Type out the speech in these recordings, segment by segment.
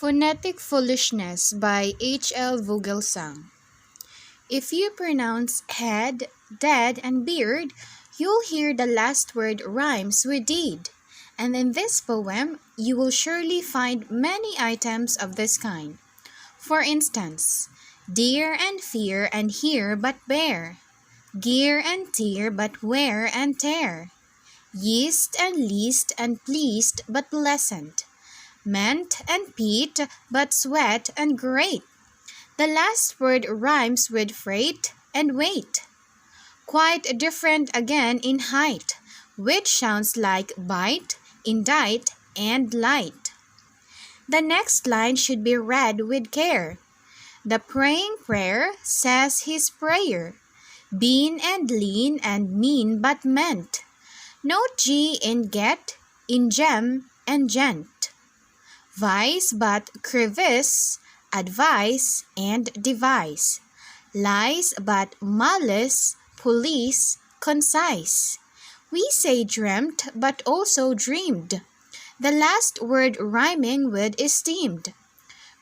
Phonetic Foolishness by H.L Vogelsang. If you pronounce head, dead, and beard, you'll hear the last word rhymes with deed. And in this poem, you will surely find many items of this kind. For instance, dear and fear and hear but bear, gear and tear but wear and tear, yeast and least and pleased but pleasant, meant and PEAT but sweat and great. The last word rhymes with freight and weight. Quite different again in height, which sounds like bite, indict, and light. The next line should be read with care. The praying prayer says his prayer. Bean and lean and mean but meant. Note G in get, in gem, and gent. Vice but CREVICE, advice and devise. LICE but MALICE, police, CONCISE. We say DREAMT but also dreamed. The last word rhyming with ESTEEMED.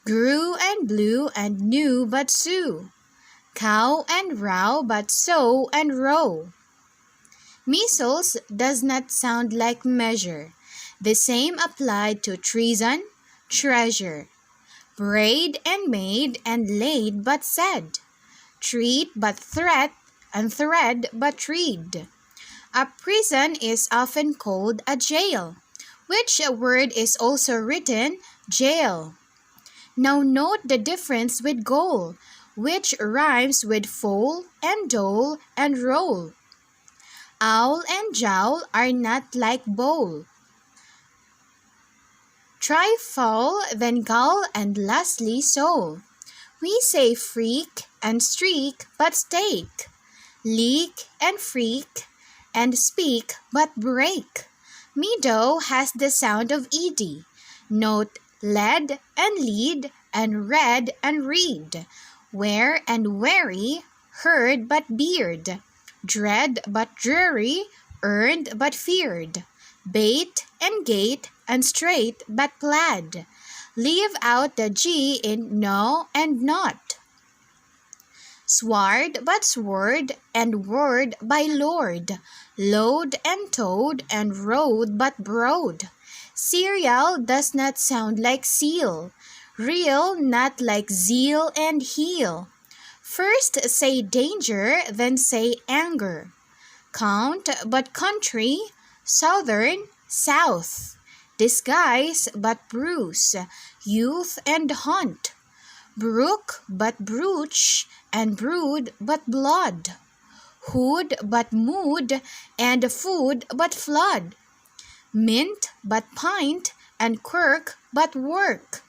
Grew and blew and knew but sue. Cow and row but SOW and ROW. Measles does not sound like measure. The same applied to treason, treasure. Braid and made and laid but said. Treat but threat and thread but read. A prison is often called a jail, which word is also written jail. Now note the difference with goal, which rhymes with foal and dole and roll. Owl and jowl are not like bowl. Try fowl, then gull, and lastly sole. We say freak and streak, but stake. Leak and freak, and speak, but break. Meadow has the sound of ed. Note lead and lead, and read and read. Wear and wary, heard but beard. Dread but dreary, earned but feared. Bait and gate and straight but plaid. Leave out the G in no and not. Sward but sword and word by lord. Load and toad and road but broad. Cereal does not sound like seal. Real not like zeal and heel. First say danger, then say anger. Count but country, southern, south. Disguise but bruise, youth and haunt. Brook but brooch, and brood but blood. Hood but mood, and food but flood. Mint but pint, and quirk but work.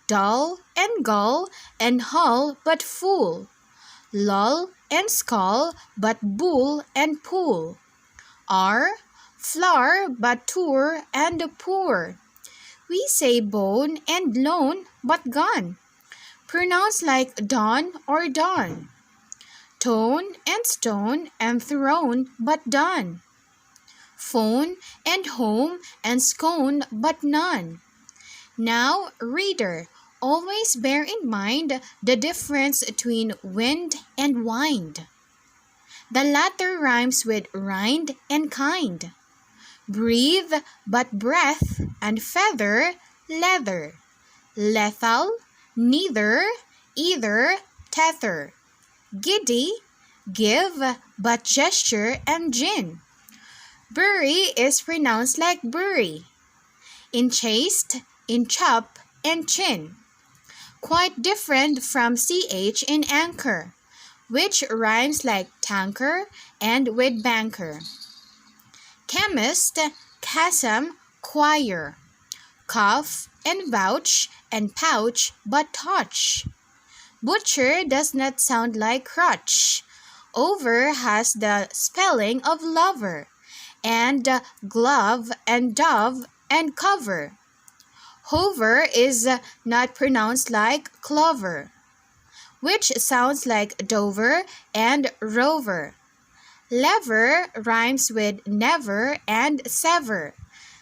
Dull and gull, and hull but fool. Lull and skull, but bull and pool. Flour but tour and poor. We say bone and loan but gone. Pronounce like dawn or dawn. Tone and stone and thrown but done. Phone and home and scone but none. Now, reader, always bear in mind the difference between wind and wind. The latter rhymes with rind and kind. Breathe but breath and feather, leather. Lethal, neither, either, tether. Giddy, give but gesture and gin. Bury is pronounced like bury. Enchased, in chop, and chin. Quite different from CH in anchor, which rhymes like tanker and with banker. Chemist, chasm, choir. Cough and vouch and pouch but touch. Butcher does not sound like crutch. Over has the spelling of lover, and glove and dove and cover. Hover is not pronounced like clover, which sounds like Dover and rover. Lever rhymes with never and sever.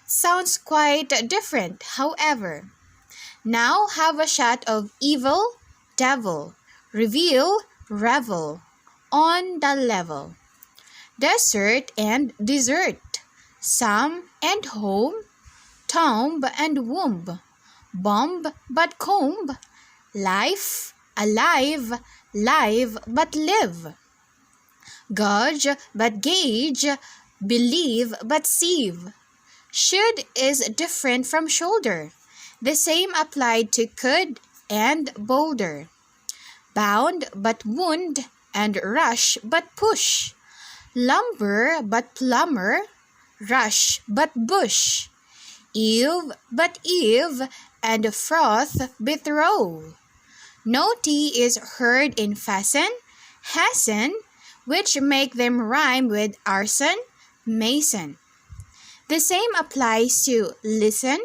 Sounds quite different, however. Now have a shot of evil, devil, reveal, revel, on the level. Desert and desert, some and home, tomb and womb, bomb but comb, life, alive, live but live, gauge but gauge, believe but sieve. Should is different from shoulder. The same applied to could and boulder. Bound but wound and rush but push. Lumber but plumber, rush but bush. Eve but eve and froth betrow. No T is heard in fasten, hasten, which make them rhyme with arson, mason. The same applies to listen,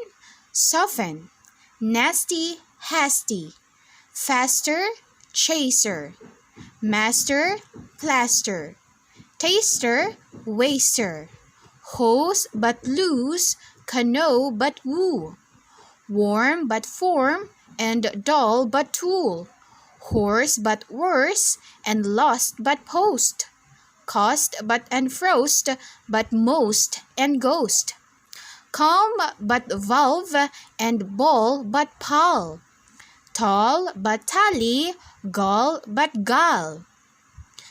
soften, nasty, hasty, faster, chaser, master, plaster, taster, waster, hose but loose, canoe but woo, warm but form, and dull but tool, horse but worse, and lost but post, cost but unfrost, but most and ghost, calm but valve, and ball but pall, tall but tally, gall but gall,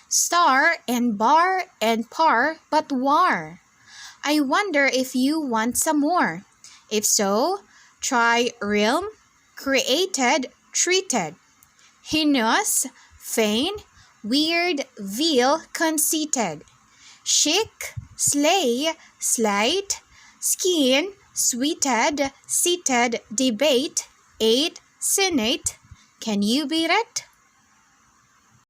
star and bar and par but war. I wonder if you want some more. If so, try realm, created, treated, heinous, vain, weird, veal, conceited, chic, slay, slight, skin, sweeted, seated, debate, eight, senate. Can you beat it?